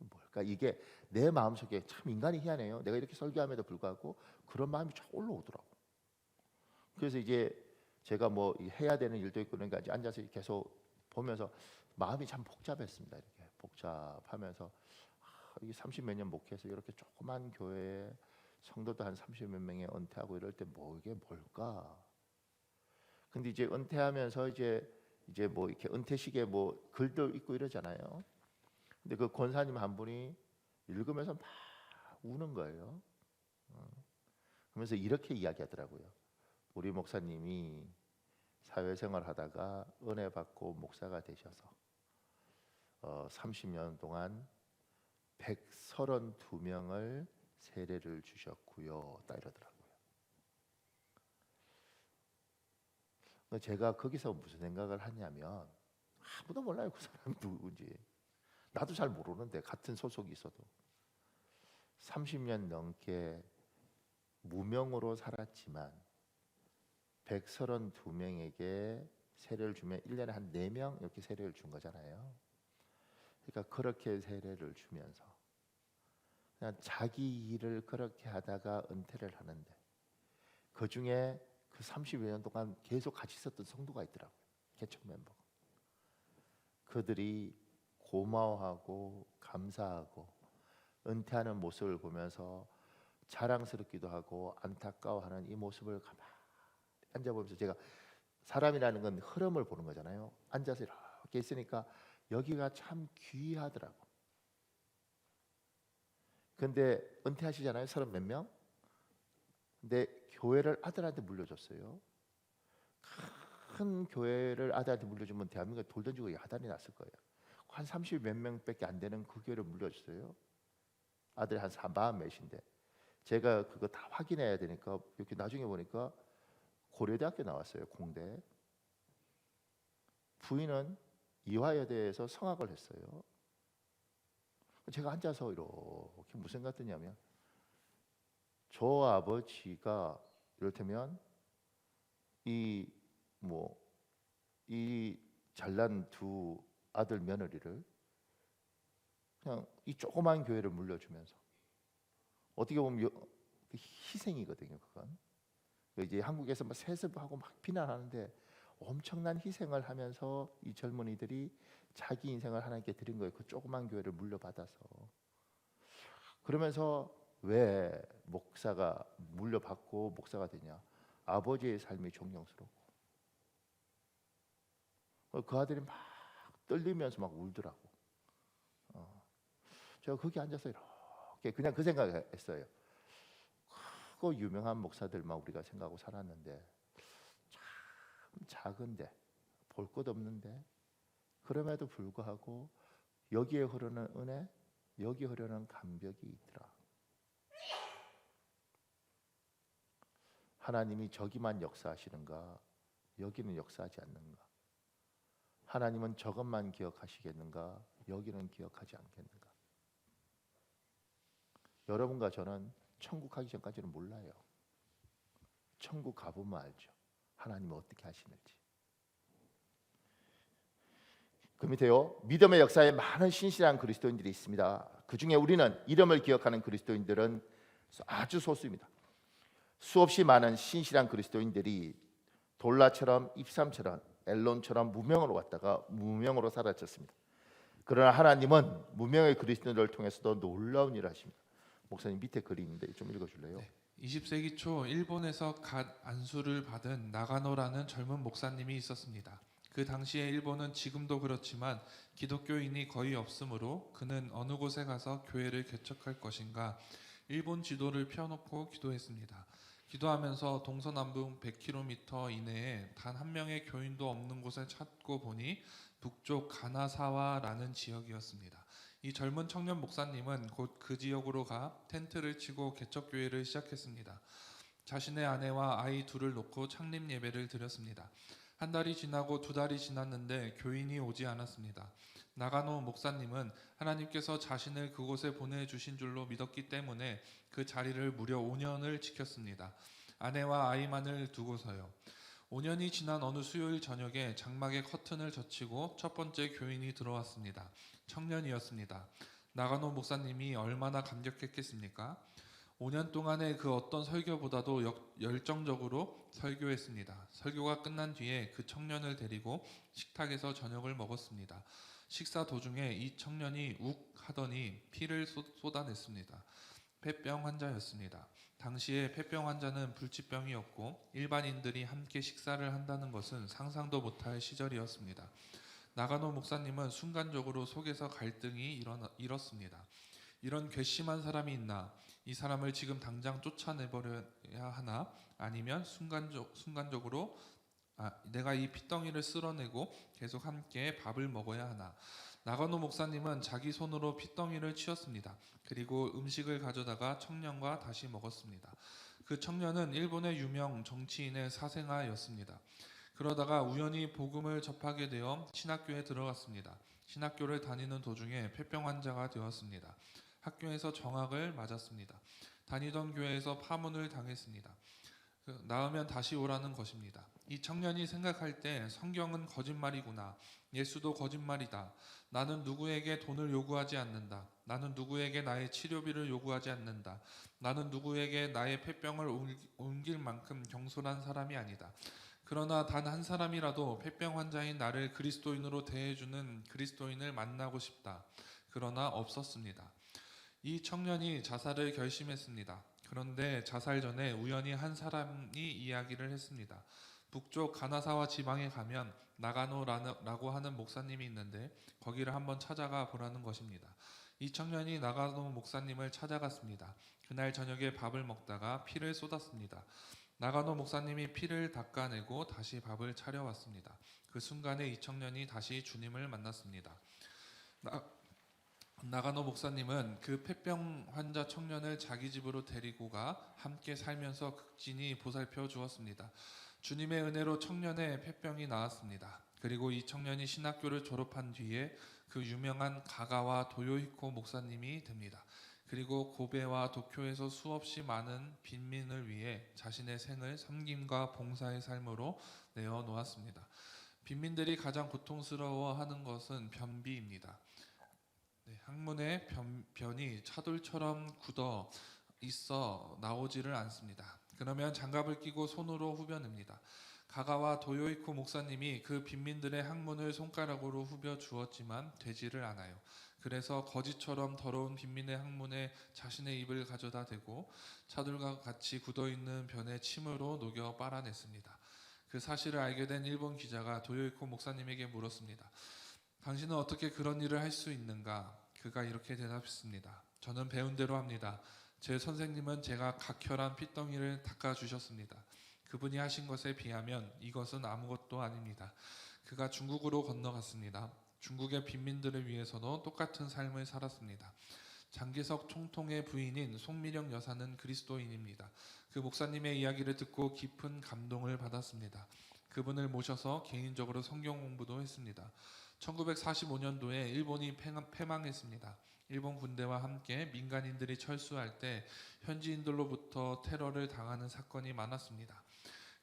뭘까 이게. 내 마음속에 참 인간이 희한해요. 내가 이렇게 설교함에도 불구하고 그런 마음이 쫙 올라오더라고. 그래서 이제 제가 뭐 해야 되는 일도 있고, 그러니까 이제 앉아서 계속 보면서 마음이 참 복잡했습니다. 이렇게 복잡하면서 이게 30몇 년 목회해서 이렇게 조그만 교회에 성도도 한 30몇 명이 은퇴하고 이럴 때 이게 뭘까? 근데 이제 은퇴하면서 이제 뭐 이렇게 은퇴식에 뭐 글도 있고 이러잖아요. 근데 그 권사님 한 분이 읽으면서 막 우는 거예요. 그러면서 이렇게 이야기하더라고요. 우리 목사님이 사회생활 하다가 은혜 받고 목사가 되셔서 30년 동안 132명을 세례를 주셨고요. 딱 이러더라고요. 제가 거기서 무슨 생각을 하냐면, 아무도 몰라요, 그 사람이 누구인지. 나도 잘 모르는데, 같은 소속이 있어도 30년 넘게 무명으로 살았지만 132명에게 세례를 주면 1년에 한 4명 이렇게 세례를 준 거잖아요. 그러니까 그렇게 세례를 주면서 그냥 자기 일을 그렇게 하다가 은퇴를 하는데, 그 중에 그 30여 년 동안 계속 같이 있었던 성도가 있더라고요. 개척 멤버가. 그들이 고마워하고 감사하고 은퇴하는 모습을 보면서 자랑스럽기도 하고 안타까워하는 이 모습을 가만히 앉아보면서, 제가 사람이라는 건 흐름을 보는 거잖아요. 앉아서 이렇게 있으니까 여기가 참 귀하더라고. 근데 은퇴하시잖아요. 30 몇 명. 근데 교회를 아들한테 물려줬어요. 큰 교회를 아들한테 물려주면 대한민국에 돌 던지고 야단이 났을 거예요. 한 30 몇 명밖에 안 되는 그 교회를 물려줬어요. 아들이 한 40 몇인데, 제가 그거 다 확인해야 되니까 이렇게 나중에 보니까 고려대학교 나왔어요. 공대. 부인은 이화여대에서 성악을 했어요. 제가 앉아서 이렇게 무슨 생각 드냐면 저 아버지가 이를테면 이 잘난 두 아들 며느리를 그냥 이 조그만 교회를 물려주면서 어떻게 보면 희생이거든요. 그건 이제 한국에서 막 세습하고 막 비난하는데 엄청난 희생을 하면서 이 젊은이들이 자기 인생을 하나님께 드린 거예요. 그 조그만 교회를 물려받아서. 그러면서 왜 목사가 물려받고 목사가 되냐? 아버지의 삶이 존경스럽고 그 아들이 막 떨리면서 막 울더라고. 제가 거기 앉아서 이렇게 그냥 그 생각했어요. 크고 유명한 목사들만 우리가 생각하고 살았는데 참 작은데 볼 것 없는데 그럼에도 불구하고 여기에 흐르는 은혜, 여기 흐르는 감격이 있더라. 하나님이 저기만 역사하시는가? 여기는 역사하지 않는가? 하나님은 저것만 기억하시겠는가? 여기는 기억하지 않겠는가? 여러분과 저는 천국 가기 전까지는 몰라요. 천국 가보면 알죠. 하나님은 어떻게 하시는지. 그 밑에요. 믿음의 역사에 많은 신실한 그리스도인들이 있습니다. 그 중에 우리는 이름을 기억하는 그리스도인들은 아주 소수입니다. 수없이 많은 신실한 그리스도인들이 돌라처럼 입삼처럼 엘론처럼 무명으로 왔다가 무명으로 사라졌습니다. 그러나 하나님은 무명의 그리스도인들을 통해서도 놀라운 일을 하십니다. 목사님 밑에 그림인데 좀 읽어줄래요? 네. 20세기 초 일본에서 갓 안수를 받은 나가노라는 젊은 목사님이 있었습니다. 그 당시에 일본은 지금도 그렇지만 기독교인이 거의 없으므로 그는 어느 곳에 가서 교회를 개척할 것인가 일본 지도를 펴놓고 기도했습니다. 기도하면서 동서남북 100km 이내에 단 한 명의 교인도 없는 곳을 찾고 보니 북쪽 가나사와라는 지역이었습니다. 이 젊은 청년 목사님은 곧 그 지역으로 가 텐트를 치고 개척교회를 시작했습니다. 자신의 아내와 아이 둘을 놓고 창립 예배를 드렸습니다. 한 달이 지나고 두 달이 지났는데 교인이 오지 않았습니다. 나가노 목사님은 하나님께서 자신을 그곳에 보내주신 줄로 믿었기 때문에 그 자리를 무려 5년을 지켰습니다. 아내와 아이만을 두고서요. 5년이 지난 어느 수요일 저녁에 장막에 커튼을 젖히고 첫 번째 교인이 들어왔습니다. 청년이었습니다. 나가노 목사님이 얼마나 감격했겠습니까? 5년 동안의 그 어떤 설교보다도 열정적으로 설교했습니다. 설교가 끝난 뒤에 그 청년을 데리고 식탁에서 저녁을 먹었습니다. 식사 도중에 이 청년이 욱 하더니 피를 쏟아냈습니다. 폐병 환자였습니다. 당시에 폐병 환자는 불치병이었고 일반인들이 함께 식사를 한다는 것은 상상도 못할 시절이었습니다. 나가노 목사님은 순간적으로 속에서 갈등이 일었습니다. 이런 괘씸한 사람이 있나? 이 사람을 지금 당장 쫓아내버려야 하나? 아니면 순간적으로 내가 이 핏덩이를 쓸어내고 계속 함께 밥을 먹어야 하나? 나가노 목사님은 자기 손으로 핏덩이를 치웠습니다. 그리고 음식을 가져다가 청년과 다시 먹었습니다. 그 청년은 일본의 유명 정치인의 사생아였습니다. 그러다가 우연히 복음을 접하게 되어 신학교에 들어갔습니다. 신학교를 다니는 도중에 폐병 환자가 되었습니다. 학교에서 정학을 맞았습니다. 다니던 교회에서 파문을 당했습니다. 나으면 다시 오라는 것입니다. 이 청년이 생각할 때 성경은 거짓말이구나. 예수도 거짓말이다. 나는 누구에게 돈을 요구하지 않는다. 나는 누구에게 나의 치료비를 요구하지 않는다. 나는 누구에게 나의 폐병을 옮길 만큼 경솔한 사람이 아니다. 그러나 단 한 사람이라도 폐병 환자인 나를 그리스도인으로 대해주는 그리스도인을 만나고 싶다. 그러나 없었습니다. 이 청년이 자살을 결심했습니다. 그런데 자살 전에 우연히 한 사람이 이야기를 했습니다. 북쪽 가나사와 지방에 가면 나가노라고 하는 목사님이 있는데 거기를 한번 찾아가 보라는 것입니다. 이 청년이 나가노 목사님을 찾아갔습니다. 그날 저녁에 밥을 먹다가 피를 쏟았습니다. 나가노 목사님이 피를 닦아내고 다시 밥을 차려왔습니다. 그 순간에 이 청년이 다시 주님을 만났습니다. 나가노 목사님은 그 폐병 환자 청년을 자기 집으로 데리고 가 함께 살면서 극진히 보살펴 주었습니다. 주님의 은혜로 청년의 폐병이 나았습니다. 그리고 이 청년이 신학교를 졸업한 뒤에 그 유명한 가가와 도요히코 목사님이 됩니다. 그리고 고베와 도쿄에서 수없이 많은 빈민을 위해 자신의 생을 섬김과 봉사의 삶으로 내어 놓았습니다. 빈민들이 가장 고통스러워하는 것은 변비입니다. 항문에 변이 차돌처럼 굳어 있어 나오지를 않습니다. 그러면 장갑을 끼고 손으로 후벼냅니다. 가가와 도요이코 목사님이 그 빈민들의 항문을 손가락으로 후벼 주었지만 되지를 않아요. 그래서 거지처럼 더러운 빈민의 항문에 자신의 입을 가져다 대고 차돌과 같이 굳어있는 변에 침으로 녹여 빨아냈습니다. 그 사실을 알게 된 일본 기자가 도요이코 목사님에게 물었습니다. 당신은 어떻게 그런 일을 할 수 있는가? 그가 이렇게 대답했습니다. 저는 배운 대로 합니다. 제 선생님은 제가 각혈한 핏덩이를 닦아주셨습니다. 그분이 하신 것에 비하면 이것은 아무것도 아닙니다. 그가 중국으로 건너갔습니다. 중국의 빈민들을 위해서도 똑같은 삶을 살았습니다. 장개석 총통의 부인인 송미령 여사는 그리스도인입니다. 그 목사님의 이야기를 듣고 깊은 감동을 받았습니다. 그분을 모셔서 개인적으로 성경 공부도 했습니다. 1945년도에 일본이 패망했습니다. 일본 군대와 함께 민간인들이 철수할 때 현지인들로부터 테러를 당하는 사건이 많았습니다.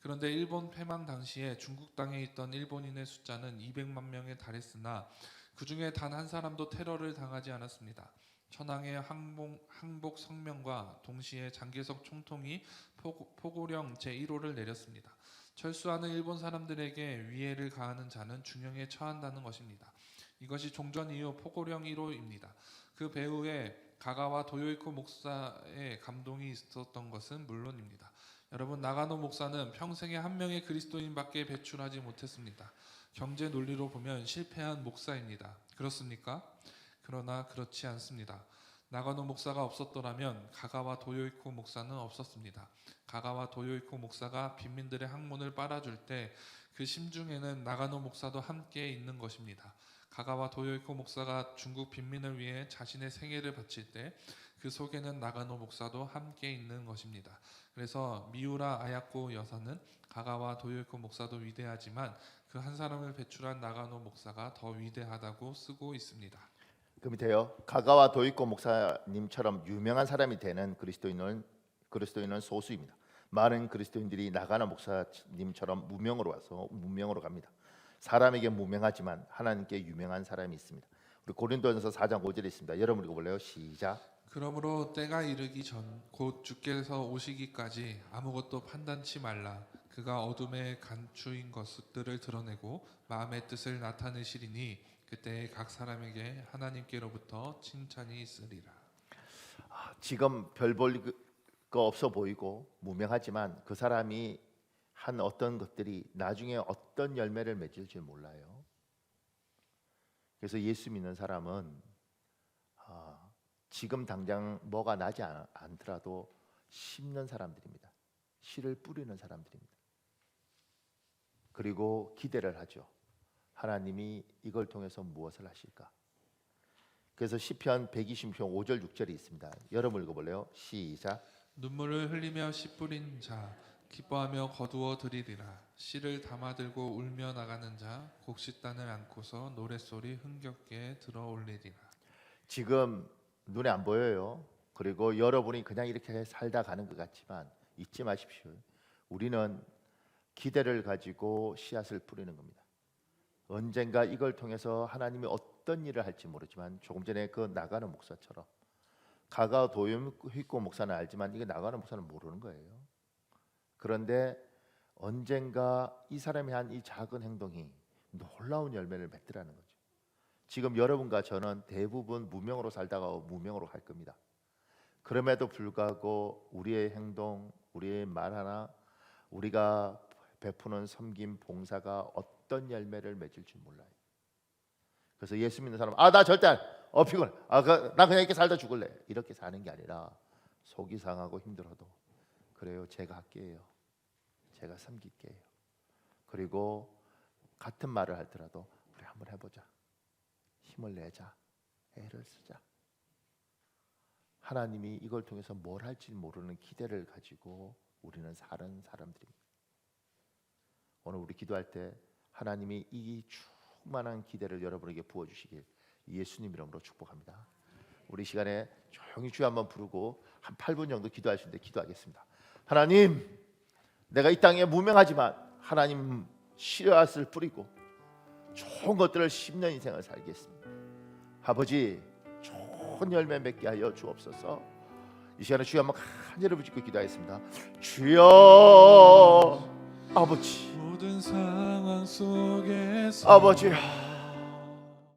그런데 일본 패망 당시에 중국 땅에 있던 일본인의 숫자는 200만 명에 달했으나 그 중에 단 한 사람도 테러를 당하지 않았습니다. 천황의 항복 성명과 동시에 장개석 총통이 포고령 제1호를 내렸습니다. 철수하는 일본 사람들에게 위해를 가하는 자는 중형에 처한다는 것입니다. 이것이 종전 이후 포고령 1호입니다. 그 배후에 가가와 도요이코 목사의 감동이 있었던 것은 물론입니다. 여러분, 나가노 목사는 평생에 한 명의 그리스도인밖에 배출하지 못했습니다. 경제 논리로 보면 실패한 목사입니다. 그렇습니까? 그러나 그렇지 않습니다. 나가노 목사가 없었더라면 가가와 도요이코 목사는 없었습니다. 가가와 도요이코 목사가 빈민들의 항문을 빨아줄 때 그 심중에는 나가노 목사도 함께 있는 것입니다. 가가와 도요이코 목사가 중국 빈민을 위해 자신의 생애를 바칠 때 그 속에는 나가노 목사도 함께 있는 것입니다. 그래서 미우라 아야코 여사는 가가와 도요이코 목사도 위대하지만 그 한 사람을 배출한 나가노 목사가 더 위대하다고 쓰고 있습니다. 그 밑에요. 가가와 도이코 목사님처럼 유명한 사람이 되는 그리스도인은 소수입니다. 많은 그리스도인들이 나가나 목사님처럼 무명으로 와서 무명으로 갑니다. 사람에게 무명하지만 하나님께 유명한 사람이 있습니다. 우리 고린도전서 4장 5절에 있습니다. 여러분 읽어볼래요? 시작. 그러므로 때가 이르기 전 곧 주께서 오시기까지 아무것도 판단치 말라. 그가 어둠에 감추인 것들을 드러내고 마음의 뜻을 나타내시리니 그때 각 사람에게 하나님께로부터 칭찬이 있으리라. 지금 별 볼 거 없어 보이고 무명하지만 그 사람이 한 어떤 것들이 나중에 어떤 열매를 맺을지 몰라요. 그래서 예수 믿는 사람은 지금 당장 뭐가 나지 않더라도 심는 사람들입니다. 씨를 뿌리는 사람들입니다. 그리고 기대를 하죠. 하나님이 이걸 통해서 무엇을 하실까? 그래서 시편 120편 5절 6절이 있습니다. 여러분 읽어볼래요? 시작. 눈물을 흘리며 씨 뿌린 자 기뻐하며 거두어 드리리라. 씨를 담아들고 울며 나가는 자 곡식단을 안고서 노랫소리 흥겹게 들어올리리라. 지금 눈에 안 보여요. 그리고 여러분이 그냥 이렇게 살다 가는 것 같지만 잊지 마십시오. 우리는 기대를 가지고 씨앗을 뿌리는 겁니다. 언젠가 이걸 통해서 하나님이 어떤 일을 할지 모르지만 조금 전에 그 나가는 목사처럼 가가 도요히코 목사는 알지만 이게 나가는 목사는 모르는 거예요. 그런데 언젠가 이 사람이 한 이 작은 행동이 놀라운 열매를 맺더라는 거죠. 지금 여러분과 저는 대부분 무명으로 살다가 무명으로 갈 겁니다. 그럼에도 불구하고 우리의 행동, 우리의 말 하나, 우리가 베푸는 섬김, 봉사가 어떤 열매를 맺을지 몰라요. 그래서 예수 믿는 사람은 나 절대 피곤해. 나 그냥 이렇게 살다 죽을래. 이렇게 사는 게 아니라 속이 상하고 힘들어도 그래요. 제가 할게요. 제가 섬길게요. 그리고 같은 말을 하더라도 우리 한번 해보자. 힘을 내자. 애를 쓰자. 하나님이 이걸 통해서 뭘 할지 모르는 기대를 가지고 우리는 사는 사람들입니다. 오늘 우리 기도할 때 하나님이 이 충만한 기대를 여러분에게 부어주시길 예수님 이름으로 축복합니다. 우리 시간에 조용히 주여 한번 부르고 한 8분 정도 기도할 수 있는데 기도하겠습니다. 하나님, 내가 이 땅에 무명하지만 하나님 씨앗을 뿌리고 좋은 것들을 심는 인생을 살겠습니다. 아버지, 좋은 열매 맺게 하여 주옵소서. 이 시간에 주여 한번 간절히 붙잡고 기도하겠습니다. 주여, 아버지, 모든 상황 속에서 아버지